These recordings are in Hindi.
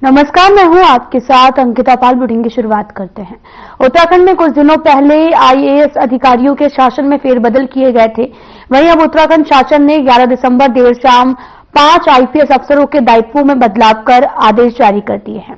नमस्कार, मैं हूं आपके साथ अंकिता पाल। बुलेटिन की शुरुआत करते हैं। उत्तराखंड में कुछ दिनों पहले आईएएस अधिकारियों के शासन में फेरबदल किए गए थे। वहीं अब उत्तराखंड शासन ने 11 दिसंबर देर शाम 5 आईपीएस अफसरों के दायित्वों में बदलाव कर आदेश जारी कर दिए हैं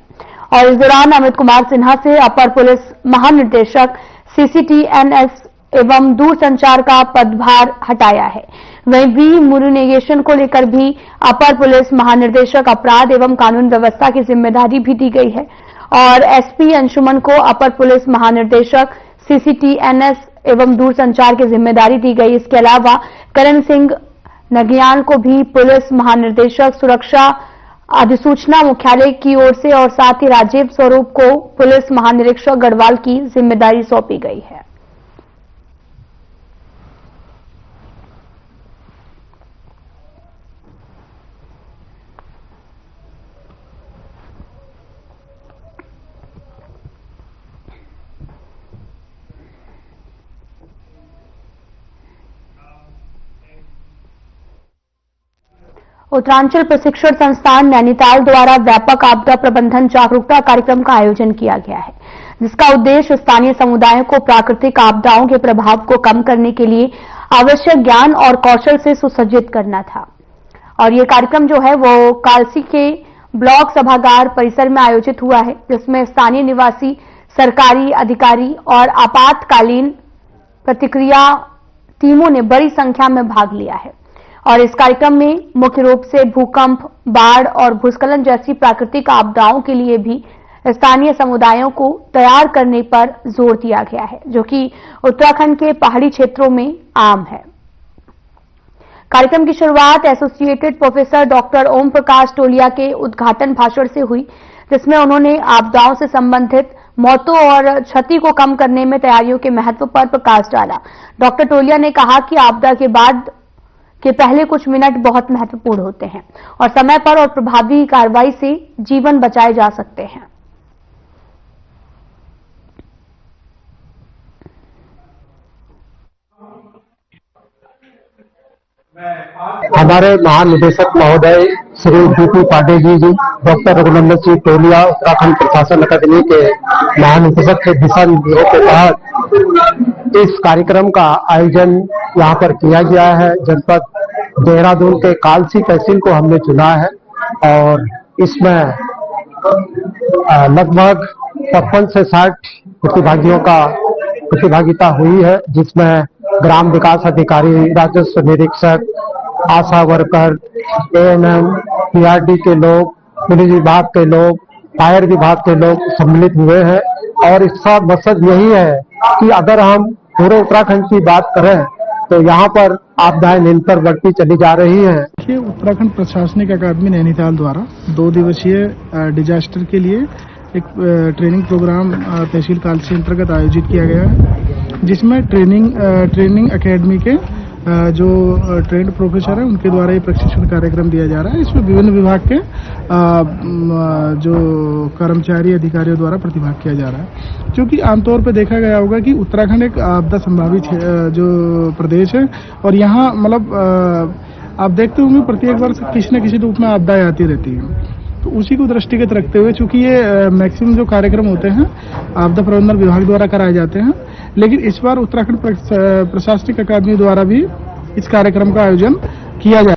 और इस दौरान अमित कुमार सिन्हा से अपर पुलिस महानिदेशक सीसीटीएनएस एवं दूरसंचार का पदभार हटाया है। वहीं वी मुरुनेगेशन को लेकर भी अपर पुलिस महानिदेशक अपराध एवं कानून व्यवस्था की जिम्मेदारी भी दी गई है और एसपी अंशुमन को अपर पुलिस महानिदेशक सीसीटीएनएस एवं दूरसंचार की जिम्मेदारी दी गई। इसके अलावा करण सिंह नगियान को भी पुलिस महानिदेशक सुरक्षा अधिसूचना मुख्यालय की ओर से और साथ ही राजीव स्वरूप को पुलिस महानिरीक्षक गढ़वाल की जिम्मेदारी सौंपी गई है। उत्तरांचल प्रशिक्षण संस्थान नैनीताल द्वारा व्यापक आपदा प्रबंधन जागरूकता कार्यक्रम का आयोजन किया गया है, जिसका उद्देश्य स्थानीय समुदायों को प्राकृतिक आपदाओं के प्रभाव को कम करने के लिए आवश्यक ज्ञान और कौशल से सुसज्जित करना था। और ये कार्यक्रम जो है वो कालसी के ब्लॉक सभागार परिसर में आयोजित हुआ है, जिसमें स्थानीय निवासी, सरकारी अधिकारी और आपातकालीन प्रतिक्रिया टीमों ने बड़ी संख्या में भाग लिया है। और इस कार्यक्रम में मुख्य रूप से भूकंप, बाढ़ और भूस्खलन जैसी प्राकृतिक आपदाओं के लिए भी स्थानीय समुदायों को तैयार करने पर जोर दिया गया है, जो कि उत्तराखंड के पहाड़ी क्षेत्रों में आम है। कार्यक्रम की शुरुआत associated professor doctor Om Prakash टोलिया के उद्घाटन भाषण से हुई, जिसमें उन्होंने आपदाओं से संबंधित मौतों और क्षति को कम करने में तैयारियों के महत्व पर प्रकाश डाला। डॉक्टर टोलिया ने कहा कि आपदा के बाद के पहले कुछ मिनट बहुत महत्वपूर्ण होते हैं और समय पर और प्रभावी कार्रवाई से जीवन बचाए जा सकते हैं। हमारे महानिदेशक महोदय श्री डीपी पाटिल जी, डॉक्टर रघुनंदन सिंह टोलिया, उत्तराखंड प्रशासन अकादमी के महानिदेशक के दिशा निर्देशों के तहत इस कार्यक्रम का आयोजन यहाँ पर किया गया है। जनपद देहरादून के कालसी तहसील को हमने चुना है और इसमें लगभग 55 से 60 प्रतिभागियों का प्रतिभागिता हुई है, जिसमें ग्राम विकास अधिकारी, राजस्व निरीक्षक, आशा वर्कर, एएनएम, पीआरडी के लोग, पुलिस विभाग के लोग, फायर विभाग के लोग सम्मिलित हुए हैं। और इसका मकसद यही है कि अगर हम पूरे उत्तराखंड की बात करें तो यहाँ पर आपदाएं निरंतर बढ़ती चली जा रही हैं। उत्तराखंड प्रशासनिक अकादमी नैनीताल द्वारा 2 दिवसीय डिजास्टर के लिए एक ट्रेनिंग प्रोग्राम तहसील कालसी अंतर्गत आयोजित किया गया है, जिसमें ट्रेनिंग एकेडमी के जो ट्रेंड प्रोफेसर हैं उनके द्वारा ये प्रशिक्षण कार्यक्रम दिया जा रहा है। इसमें विभिन्न विभाग के जो कर्मचारी अधिकारियों द्वारा प्रतिभाग किया जा रहा है, क्योंकि आमतौर पर देखा गया होगा कि उत्तराखंड एक आपदा संभावित जो प्रदेश है और यहाँ मतलब आप देखते होंगे प्रत्येक वर्ष किसी न किसी रूप में आपदाएं आती रहती हैं। तो उसी को दृष्टिगत रखते हुए, चूंकि ये मैक्सिमम जो कार्यक्रम होते हैं आपदा प्रबंधन विभाग द्वारा कराए जाते हैं, लेकिन इस बार उत्तराखंड प्रशासनिक अकादमी द्वारा भी इस कार्यक्रम का आयोजन किया जाए।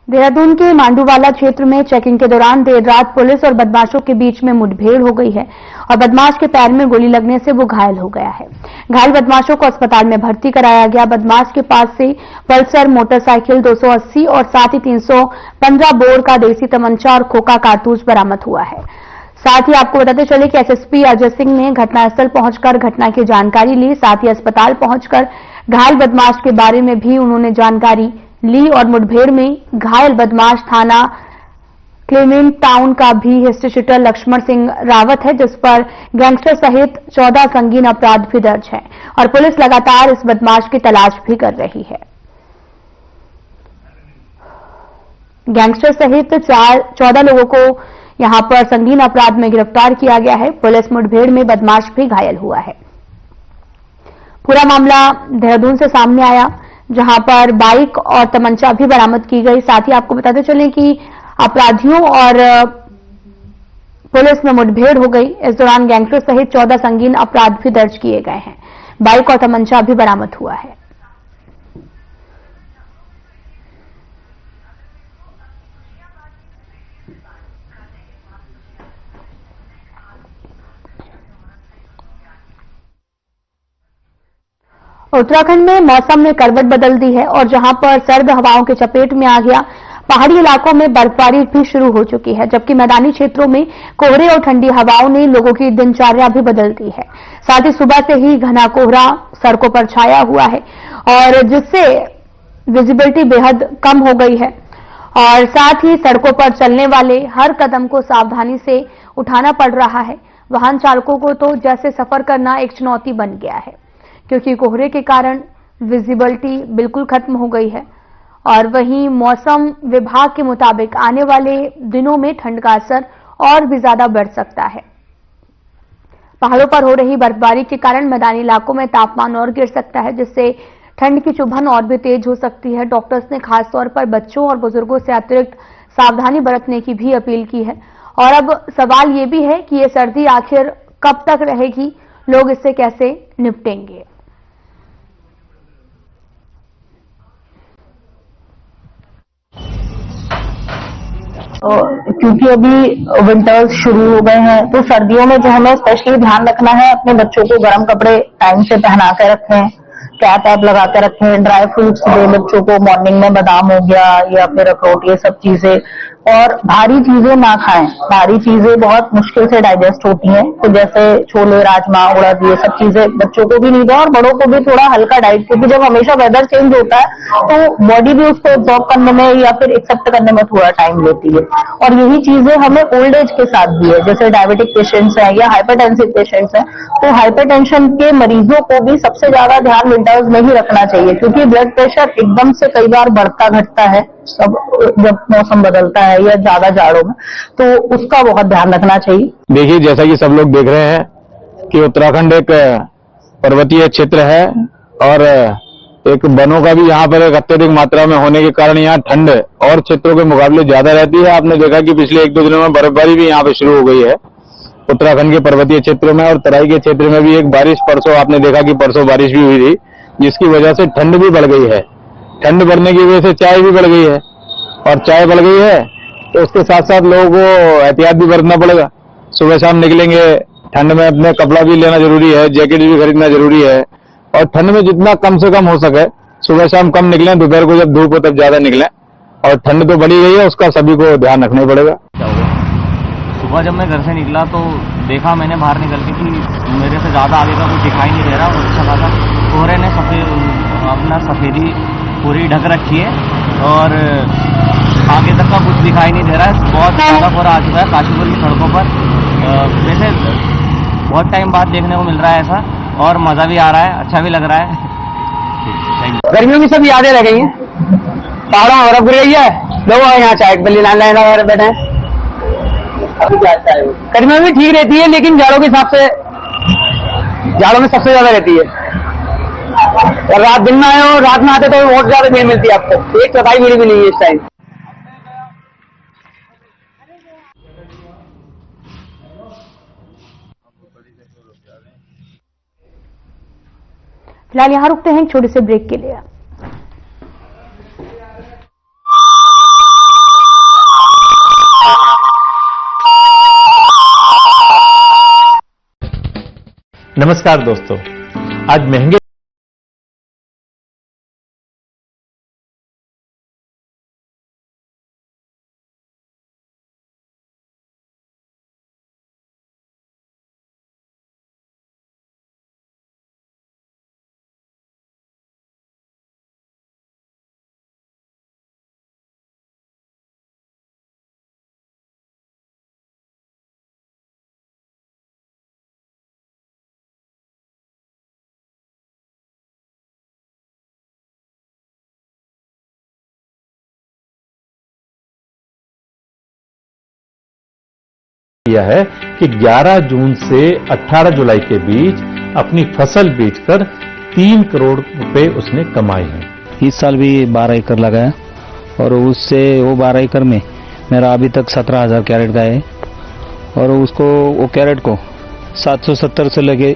देहरादून के मांडूवाला क्षेत्र में चेकिंग के दौरान देर रात पुलिस और बदमाशों के बीच में मुठभेड़ हो गई है और बदमाश के पैर में गोली लगने से वो घायल हो गया है। घायल बदमाशों को अस्पताल में भर्ती कराया गया। बदमाश के पास से पल्सर मोटरसाइकिल 280 और साथ ही 315 बोर का देसी तमंचा और खोखा कारतूस बरामद हुआ है। साथ ही आपको बताते चले कि एसएसपी अजय सिंह ने घटनास्थल पहुंचकर घटना की जानकारी ली। साथ ही अस्पताल पहुंचकर घायल बदमाश के बारे में भी उन्होंने जानकारी ली और मुठभेड़ में घायल बदमाश थाना क्लेमेंट टाउन का भी हिस्ट्री शीटर लक्ष्मण सिंह रावत है, जिस पर गैंगस्टर सहित 14 संगीन अपराध भी दर्ज है और पुलिस लगातार इस बदमाश की तलाश भी कर रही है। गैंगस्टर सहित 14 लोगों को यहां पर संगीन अपराध में गिरफ्तार किया गया है। पुलिस मुठभेड़ में बदमाश भी घायल हुआ है। पूरा मामला देहरादून से सामने आया, जहां पर बाइक और तमंचा भी बरामद की गई। साथ ही आपको बताते चलें कि अपराधियों और पुलिस में मुठभेड़ हो गई। इस दौरान गैंगस्टर सहित 14 संगीन अपराध भी दर्ज किए गए हैं। बाइक और तमंचा भी बरामद हुआ है। उत्तराखंड में मौसम ने करवट बदल दी है और जहां पर सर्द हवाओं के चपेट में आ गया, पहाड़ी इलाकों में बर्फबारी भी शुरू हो चुकी है, जबकि मैदानी क्षेत्रों में कोहरे और ठंडी हवाओं ने लोगों की दिनचर्या भी बदल दी है। साथ ही सुबह से ही घना कोहरा सड़कों पर छाया हुआ है और जिससे विजिबिलिटी बेहद कम हो गई है और साथ ही सड़कों पर चलने वाले हर कदम को सावधानी से उठाना पड़ रहा है। वाहन चालकों को तो जैसे सफर करना एक चुनौती बन गया है, क्योंकि कोहरे के कारण विजिबिलिटी बिल्कुल खत्म हो गई है। और वहीं मौसम विभाग के मुताबिक आने वाले दिनों में ठंड का असर और भी ज्यादा बढ़ सकता है। पहाड़ों पर हो रही बर्फबारी के कारण मैदानी इलाकों में तापमान और गिर सकता है, जिससे ठंड की चुभन और भी तेज हो सकती है। डॉक्टर्स ने खासतौर पर बच्चों और बुजुर्गों से अतिरिक्त सावधानी बरतने की भी अपील की है। और अब सवाल ये भी है कि ये सर्दी आखिर कब तक रहेगी, लोग इससे कैसे निपटेंगे। क्योंकि अभी विंटर्स शुरू हो गए हैं, तो सर्दियों में जो हमें स्पेशली ध्यान रखना है, अपने बच्चों को गर्म कपड़े टाइम से पहना के रखें, कैप ऐप लगा के रखें, ड्राई फ्रूट्स दें बच्चों को, मॉर्निंग में बादाम हो गया या फिर अखरोट, ये सब चीजें। और भारी चीजें ना खाएं, भारी चीजें बहुत मुश्किल से डाइजेस्ट होती हैं, तो जैसे छोले, राजमा, उड़द, ये सब चीजें बच्चों को भी नहीं दें और बड़ों को भी थोड़ा हल्का डाइट, क्योंकि जब हमेशा वेदर चेंज होता है तो बॉडी भी उसको एब्जॉर्ब करने में या फिर एक्सेप्ट करने में थोड़ा टाइम लेती है। और यही चीजें हमें ओल्ड एज के साथ भी है, जैसे डायबिटिक पेशेंट्स हैं या हाइपरटेंसिव पेशेंट्स हैं, तो हाइपरटेंशन के मरीजों को भी सबसे ज्यादा ध्यान विंटर्स में ही रखना चाहिए, क्योंकि ब्लड प्रेशर एकदम से कई बार बढ़ता घटता है जब मौसम बदलता है या ज्यादा जाड़ों में, तो उसका बहुत ध्यान रखना चाहिए। देखिए, जैसा कि सब लोग देख रहे हैं कि उत्तराखंड एक पर्वतीय क्षेत्र है और एक वनों का भी यहाँ पर एक अत्यधिक मात्रा में होने के कारण यहाँ ठंड और क्षेत्रों के मुकाबले ज्यादा रहती है। आपने देखा कि पिछले 1-2 दिनों में बर्फबारी भी यहाँ पे शुरू हो गई है उत्तराखंड के पर्वतीय क्षेत्रों में, और तराई के क्षेत्र में भी एक बारिश परसों, आपने देखा कि परसों बारिश भी हुई थी, जिसकी वजह से ठंड भी बढ़ गई है। ठंड बढ़ने की वजह से चाय भी बढ़ गई है, और चाय बढ़ गई है तो उसके साथ साथ लोगों को एहतियात भी बरतना पड़ेगा। सुबह शाम निकलेंगे, ठंड में अपने कपड़ा भी लेना जरूरी है, जैकेट भी खरीदना जरूरी है, और ठंड में जितना कम से कम हो सके सुबह शाम कम निकलें, दोपहर को जब धूप हो तब ज्यादा निकलें। और ठंड तो बढ़ी गई है, उसका सभी को ध्यान रखना ही पड़ेगा। सुबह जब मैं घर से निकला तो देखा मैंने बाहर निकल के कि मेरे से ज़्यादा आगे का कुछ दिखाई नहीं दे रहा, और अच्छा खासा कोहरे ने अपना सफेदी पूरी ढक रखी है और आगे तक का कुछ दिखाई नहीं दे रहा है। बहुत ज़्यादा कोहरा आ चुका है काशीपुर की सड़कों पर। वैसे बहुत टाइम बाद देखने को मिल रहा है ऐसा, और मज़ा भी आ रहा है, अच्छा भी लग रहा है। गर्मियों की सब यादें रह गई हैं, पहाड़ों में बर्फ गिर गई है, लोग यहाँ चाय बल्ली लाइन वगैरह बैठे हैं। गर्मियों में ठीक रहती है, लेकिन जाड़ों के हिसाब से जाड़ों में सबसे ज्यादा रहती है। और रात दिन में आए हो, रात में आते तो बहुत ज्यादा भीड़ मिलती है आपको, एक चौथाई भीड़ भी नहीं है इस टाइम। फिलहाल यहां रुकते हैं एक छोटे से ब्रेक के लिए। नमस्कार दोस्तों, आज महंगे किया है कि 11 जून से 18 जुलाई के बीच अपनी फसल बेचकर 3 करोड़ रुपए उसने कमाए हैं। इस साल भी 12 एकड़ लगाया और उससे वो 12 एकड़ में मेरा अभी तक 17,000 कैरेट का है और वो कैरेट को 770 से लेके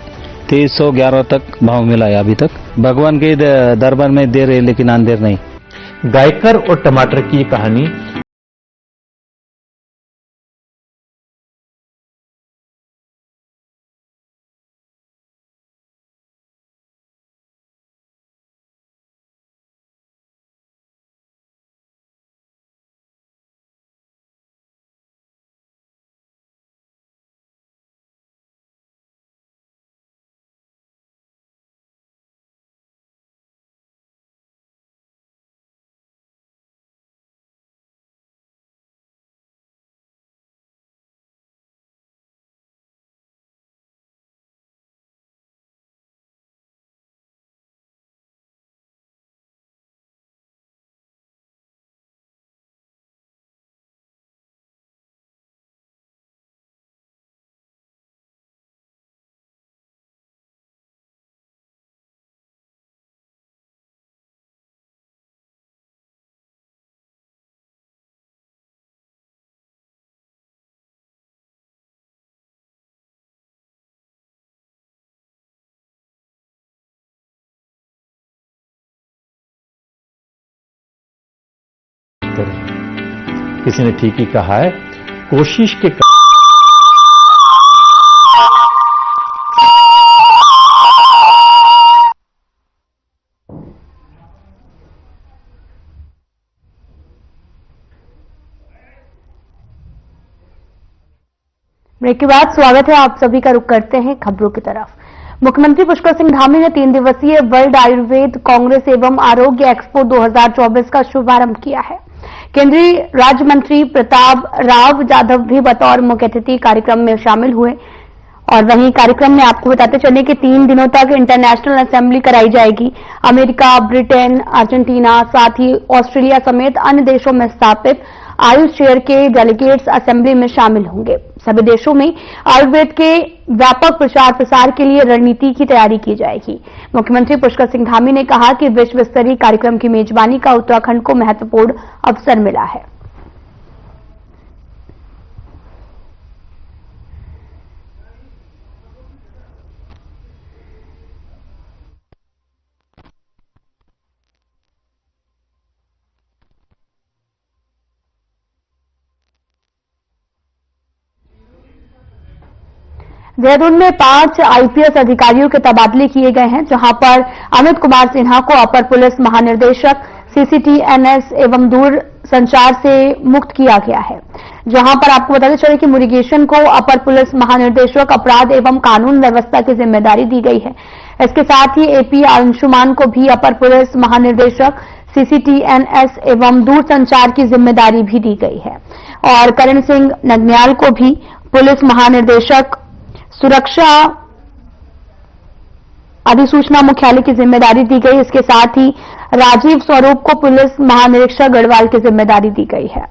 2311 तक भाव मिला है अभी तक। भगवान के दरबार में देर है लेकिन अंधेर नहीं। गायकर और टमाटर की ये कहानी किसी ने ठीक ही कहा है, कोशिश के ब्रेक के बाद स्वागत है, आप सभी का रुख करते हैं खबरों की तरफ। मुख्यमंत्री पुष्कर सिंह धामी ने 3 दिवसीय वर्ल्ड आयुर्वेद कांग्रेस एवं आरोग्य एक्सपो 2024 का शुभारंभ किया है। केंद्रीय राज्य मंत्री प्रताप राव जाधव भी बतौर मुख्य अतिथि कार्यक्रम में शामिल हुए और वहीं कार्यक्रम में आपको बताते चले कि 3 दिनों तक इंटरनेशनल असेंबली कराई जाएगी। अमेरिका, ब्रिटेन, अर्जेंटीना, साथ ही ऑस्ट्रेलिया समेत अन्य देशों में स्थापित आयुष चेयर के डेलीगेट्स असेंबली में शामिल होंगे। सभी देशों में आयुर्वेद के व्यापक प्रचार प्रसार के लिए रणनीति की तैयारी की जाएगी। मुख्यमंत्री पुष्कर सिंह धामी ने कहा कि विश्व स्तरीय कार्यक्रम की मेजबानी का उत्तराखंड को महत्वपूर्ण अवसर मिला है। देहरादून में 5 आईपीएस अधिकारियों के तबादले किए गए हैं, जहां पर अमित कुमार सिन्हा को अपर पुलिस महानिदेशक सीसीटीएनएस एवं दूर संचार से मुक्त किया गया है। जहां पर आपको बताते चले कि मुरुगेशन को अपर पुलिस महानिदेशक अपराध एवं कानून व्यवस्था की जिम्मेदारी दी गई है। इसके साथ ही एपी अंशुमान को भी अपर पुलिस महानिदेशक सीसीटीएनएस एवं दूर संचार की जिम्मेदारी भी दी गई है और करण सिंह नगन्याल को भी पुलिस महानिदेशक सुरक्षा अधिसूचना मुख्यालय की जिम्मेदारी दी गई। इसके साथ ही राजीव स्वरूप को पुलिस महानिरीक्षक गढ़वाल की जिम्मेदारी दी गई है।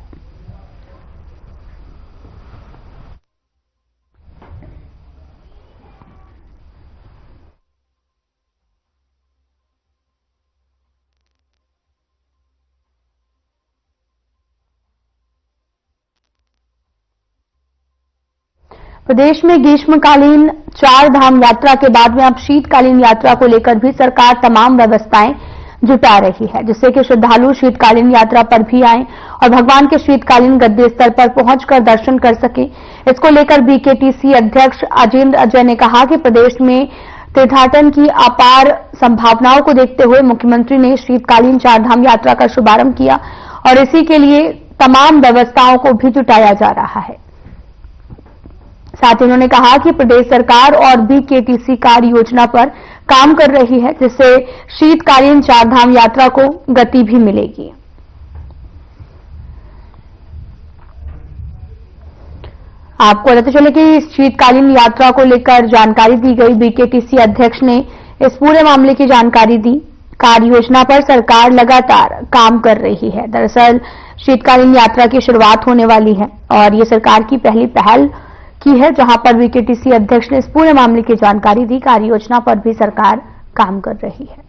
प्रदेश में ग्रीष्मकालीन 4 धाम यात्रा के बाद में अब शीतकालीन यात्रा को लेकर भी सरकार तमाम व्यवस्थाएं जुटा रही है, जिससे कि श्रद्धालु शीतकालीन यात्रा पर भी आएं और भगवान के शीतकालीन गद्दे स्थल पर पहुंचकर दर्शन कर सके। इसको लेकर बीकेटीसी अध्यक्ष अजेंद्र अजय ने कहा कि प्रदेश में तीर्थाटन की अपार संभावनाओं को देखते हुए मुख्यमंत्री ने शीतकालीन 4 धाम यात्रा का शुभारंभ किया और इसी के लिए तमाम व्यवस्थाओं को भी जुटाया जा रहा है। साथ ही उन्होंने कहा कि प्रदेश सरकार और बीकेटीसी कार्य योजना पर काम कर रही है, जिससे शीतकालीन 4 धाम यात्रा को गति भी मिलेगी। आपको बताते चले कि शीतकालीन यात्रा को लेकर जानकारी दी गई। बीकेटीसी अध्यक्ष ने इस पूरे मामले की जानकारी दी। कार्य योजना पर सरकार लगातार काम कर रही है। दरअसल शीतकालीन यात्रा की शुरुआत होने वाली है और ये सरकार की पहली पहल की है, जहां पर वीकेटीसी अध्यक्ष ने इस पूरे मामले की जानकारी दी। कार्य योजना पर भी सरकार काम कर रही है।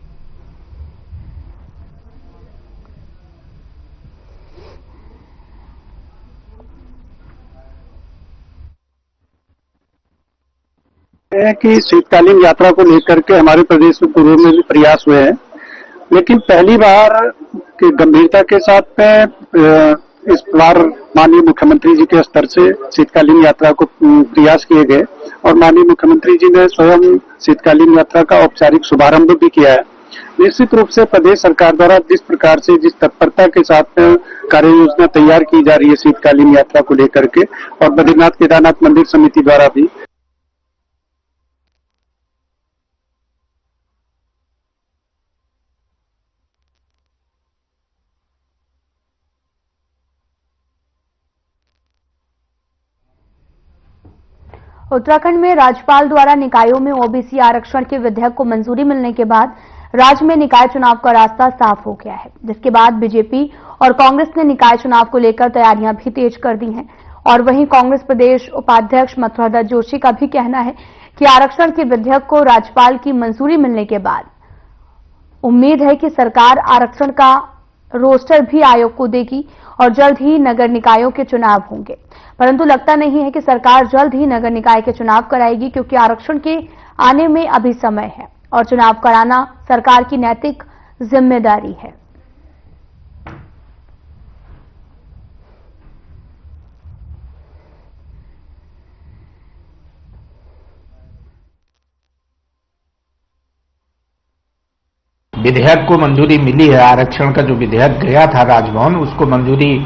है कि शीतकालीन यात्रा को लेकर के हमारे प्रदेश में पूर्व में भी प्रयास हुए हैं, लेकिन पहली बार की गंभीरता के साथ में इस बार माननीय मुख्यमंत्री जी के स्तर से शीतकालीन यात्रा को प्रयास किए गए और माननीय मुख्यमंत्री जी ने स्वयं शीतकालीन यात्रा का औपचारिक शुभारंभ भी किया है। निश्चित रूप से प्रदेश सरकार द्वारा जिस प्रकार से जिस तत्परता के साथ कार्य योजना तैयार की जा रही है शीतकालीन यात्रा को लेकर के, और बद्रीनाथ केदारनाथ मंदिर समिति द्वारा भी उत्तराखंड में राज्यपाल द्वारा निकायों में ओबीसी आरक्षण के विधेयक को मंजूरी मिलने के बाद राज्य में निकाय चुनाव का रास्ता साफ हो गया है, जिसके बाद बीजेपी और कांग्रेस ने निकाय चुनाव को लेकर तैयारियां भी तेज कर दी हैं। और वहीं कांग्रेस प्रदेश उपाध्यक्ष मथुरादास जोशी का भी कहना है कि आरक्षण के विधेयक को राज्यपाल की मंजूरी मिलने के बाद उम्मीद है कि सरकार आरक्षण का रोस्टर भी आयोग को देगी और जल्द ही नगर निकायों के चुनाव होंगे। परंतु लगता नहीं है कि सरकार जल्द ही नगर निकाय के चुनाव कराएगी, क्योंकि आरक्षण के आने में अभी समय है और चुनाव कराना सरकार की नैतिक जिम्मेदारी है। विधेयक को मंजूरी मिली है। आरक्षण का जो विधेयक गया था राजभवन, उसको मंजूरी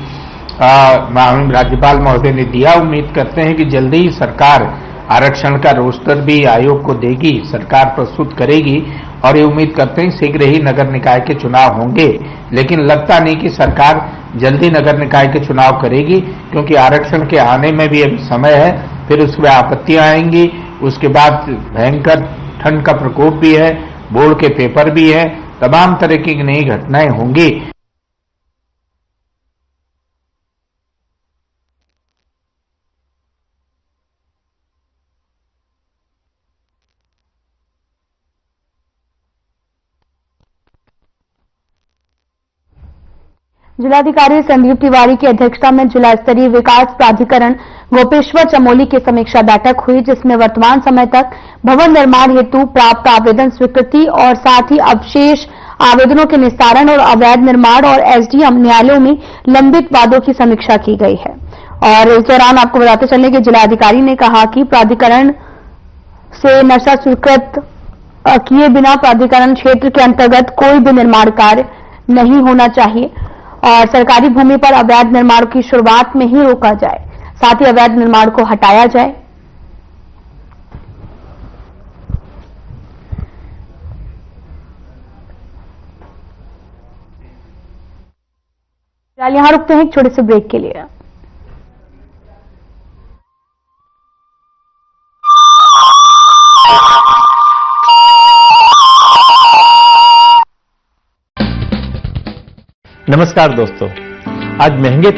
राज्यपाल महोदय ने दिया। उम्मीद करते हैं कि जल्दी ही सरकार आरक्षण का रोस्टर भी आयोग को देगी, सरकार प्रस्तुत करेगी और ये उम्मीद करते हैं शीघ्र ही नगर निकाय के चुनाव होंगे। लेकिन लगता नहीं कि सरकार जल्दी नगर निकाय के चुनाव करेगी, क्योंकि आरक्षण के आने में भी अभी समय है। फिर उसमें आपत्तियां आएंगी, उसके बाद भयंकर ठंड का प्रकोप भी है, बोर्ड के पेपर भी है, तमाम तरह की नई घटनाएं होंगी। जिलाधिकारी संदीप तिवारी की अध्यक्षता में जिला स्तरीय विकास प्राधिकरण गोपेश्वर चमोली की समीक्षा बैठक हुई, जिसमें वर्तमान समय तक भवन निर्माण हेतु प्राप्त आवेदन स्वीकृति और साथ ही अवशेष आवेदनों के निस्तारण और अवैध निर्माण और एसडीएम न्यायालयों में लंबित वादों की समीक्षा की गई है। और इस दौरान आपको बताते चलें कि जिलाधिकारी ने कहा कि प्राधिकरण से नशा स्वीकृत किए बिना प्राधिकरण क्षेत्र के अंतर्गत कोई भी निर्माण कार्य नहीं होना चाहिए और सरकारी भूमि पर अवैध निर्माण की शुरुआत में ही रोका जाए, साथ ही अवैध निर्माण को हटाया जाए। फिलहाल यहां रुकते हैं एक छोटे से ब्रेक के लिए। नमस्कार दोस्तों, आज महंगे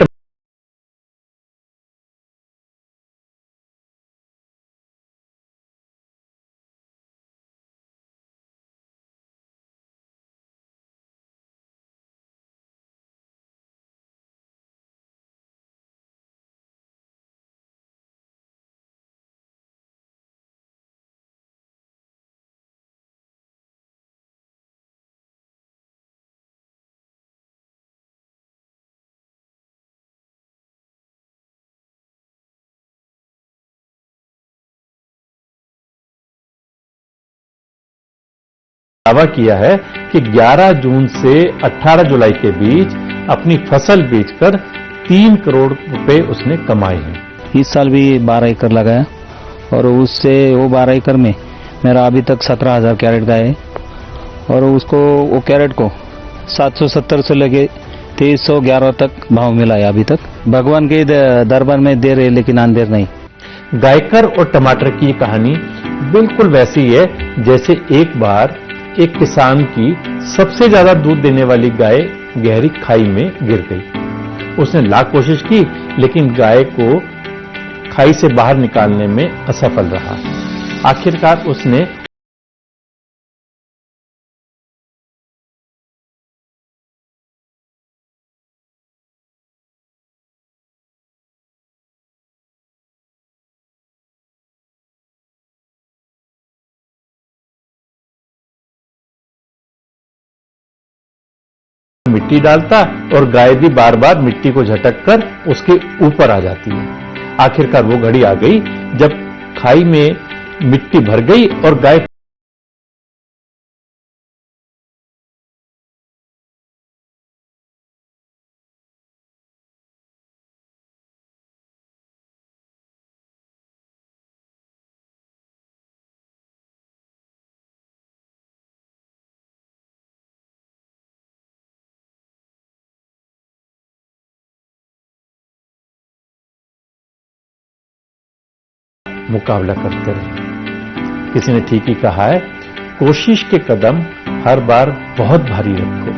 दावा किया है कि 11 जून से 18 जुलाई के बीच अपनी फसल बेचकर 3 करोड़ रुपए उसने कमाए हैं। इस साल भी 12 एकड़ लगाया और उससे वो 12 एकड़ में मेरा अभी तक 17,000 कैरेट का है और उसको वो कैरेट को 770 से लेके 2311 तक भाव मिला है अभी तक। भगवान के दरबार में देर है लेकिन अंधेर नहीं। गायकर और टमाटर की कहानी बिल्कुल वैसी है जैसे एक बार एक किसान की सबसे ज्यादा दूध देने वाली गाय गहरी खाई में गिर गई। उसने लाख कोशिश की लेकिन गाय को खाई से बाहर निकालने में असफल रहा। आखिरकार उसने मिट्टी डालता और गाय भी बार बार मिट्टी को झटक कर उसके ऊपर आ जाती है। आखिरकार वो घड़ी आ गई जब खाई में मिट्टी भर गई और गाय मुकाबला करते रहे। किसी ने ठीक ही कहा है, कोशिश के कदम हर बार बहुत भारी रखो।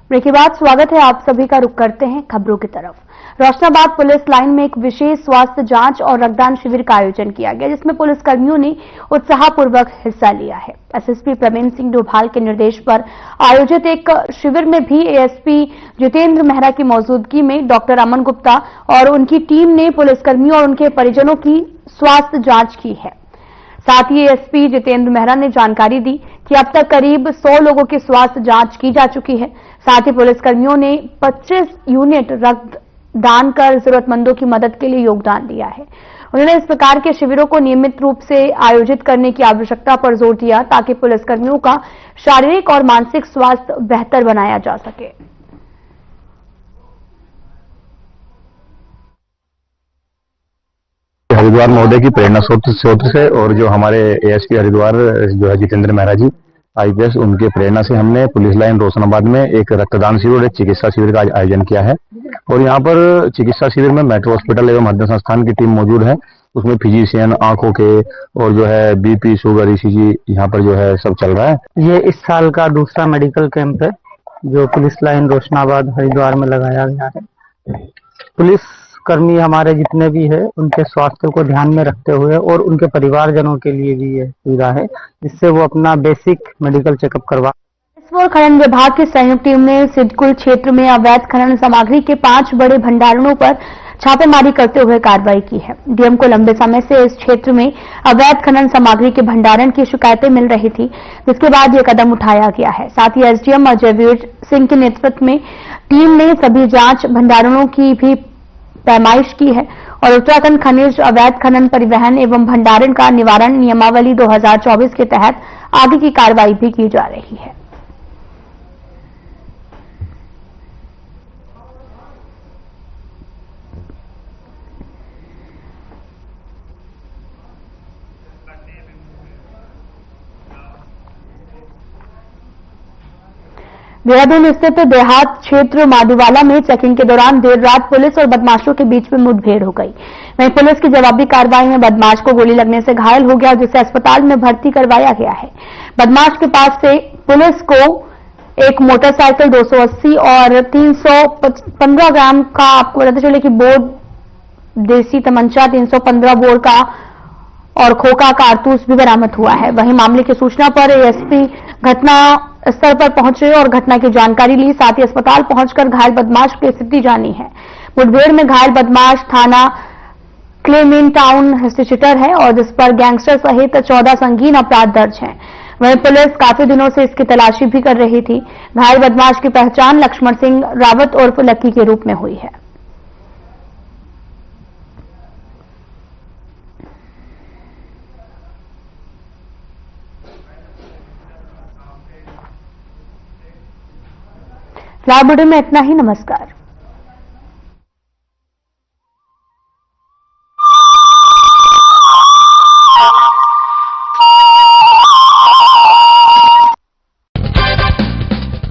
ब्रेक के बाद स्वागत है, आप सभी का रुख करते हैं खबरों की तरफ। रोशनाबाद पुलिस लाइन में एक विशेष स्वास्थ्य जांच और रक्तदान शिविर का आयोजन किया गया, जिसमें पुलिसकर्मियों ने उत्साहपूर्वक हिस्सा लिया है। एसएसपी प्रवीण सिंह डोभाल के निर्देश पर आयोजित एक शिविर में भी एएसपी जितेंद्र मेहरा की मौजूदगी में डॉक्टर अमन गुप्ता और उनकी टीम ने पुलिसकर्मियों और उनके परिजनों की स्वास्थ्य जांच की है। साथ ही एएसपी जितेंद्र मेहरा ने जानकारी दी कि अब तक करीब 100 लोगों की स्वास्थ्य जांच की जा चुकी है। साथ ही पुलिसकर्मियों ने 25 यूनिट रक्त दान कर जरूरतमंदों की मदद के लिए योगदान दिया है। उन्होंने इस प्रकार के शिविरों को नियमित रूप से आयोजित करने की आवश्यकता पर जोर दिया ताकि पुलिसकर्मियों का शारीरिक और मानसिक स्वास्थ्य बेहतर बनाया जा सके। हरिद्वार महोदय की प्रेरणा स्रोत से और जो हमारे एएसपी हरिद्वार जो है जितेंद्र मेहरा जी आईपीएस, उनके प्रेरणा से हमने पुलिस लाइन रोशनाबाद में एक रक्तदान शिविर और एक चिकित्सा शिविर का आयोजन किया है। और यहाँ पर चिकित्सा शिविर में मेट्रो हॉस्पिटल एवं मध्य संस्थान की टीम मौजूद है। उसमें फिजिशियन, आंखों के और जो है बीपी, शुगर, ईसीजी यहाँ पर जो है सब चल रहा है। ये इस साल का दूसरा मेडिकल कैंप है जो पुलिस लाइन रोशनाबाद हरिद्वार में लगाया गया है। पुलिस कर्मी हमारे जितने भी है उनके स्वास्थ्य को ध्यान में रखते हुए और उनके परिवारजनों के लिए भी ये सुविधा है जिससे वो अपना बेसिक मेडिकल चेकअप करवा। और खनन विभाग की संयुक्त टीम ने सिडकुल क्षेत्र में अवैध खनन सामग्री के 5 बड़े भंडारणों पर छापेमारी करते हुए कार्रवाई की है। डीएम को लंबे समय से इस क्षेत्र में अवैध खनन सामग्री के भंडारण की शिकायतें मिल रही थी, जिसके बाद यह कदम उठाया गया है। साथ ही एसडीएम अजयवीर सिंह के नेतृत्व में टीम ने सभी जांच भंडारणों की भी पैमाइश की है और उत्तराखंड खनिज अवैध खनन परिवहन एवं भंडारण का निवारण नियमावली 2024 के तहत आगे की कार्रवाई भी की जा रही है। देहरादून स्थित देहात क्षेत्र मादीवाला में चेकिंग के दौरान देर रात पुलिस और बदमाशों के बीच में मुठभेड़ हो गई। वहीं पुलिस की जवाबी कार्रवाई में बदमाश को गोली लगने से घायल हो गया, जिसे अस्पताल में भर्ती करवाया गया है। बदमाश के पास से पुलिस को एक मोटरसाइकिल, 280 और 315 ग्राम का, आपको बताते चले कि बोर देसी तमंचा, 315 बोर का और खोखा कारतूस भी बरामद हुआ है। वहीं मामले की सूचना पर एएसपी घटना स्थल पर पहुंचे और घटना की जानकारी ली। साथ ही अस्पताल पहुंचकर घायल बदमाश की स्थिति जानी है। मुठभेड़ में घायल बदमाश थाना क्लेमेन टाउन सिटर है और जिस पर गैंगस्टर सहित 14 संगीन अपराध दर्ज हैं। वहीं पुलिस काफी दिनों से इसकी तलाशी भी कर रही थी। घायल बदमाश की पहचान लक्ष्मण सिंह रावत उर्फ लक्की के रूप में हुई है। फिलहाल बुलेटिन में इतना ही। नमस्कार।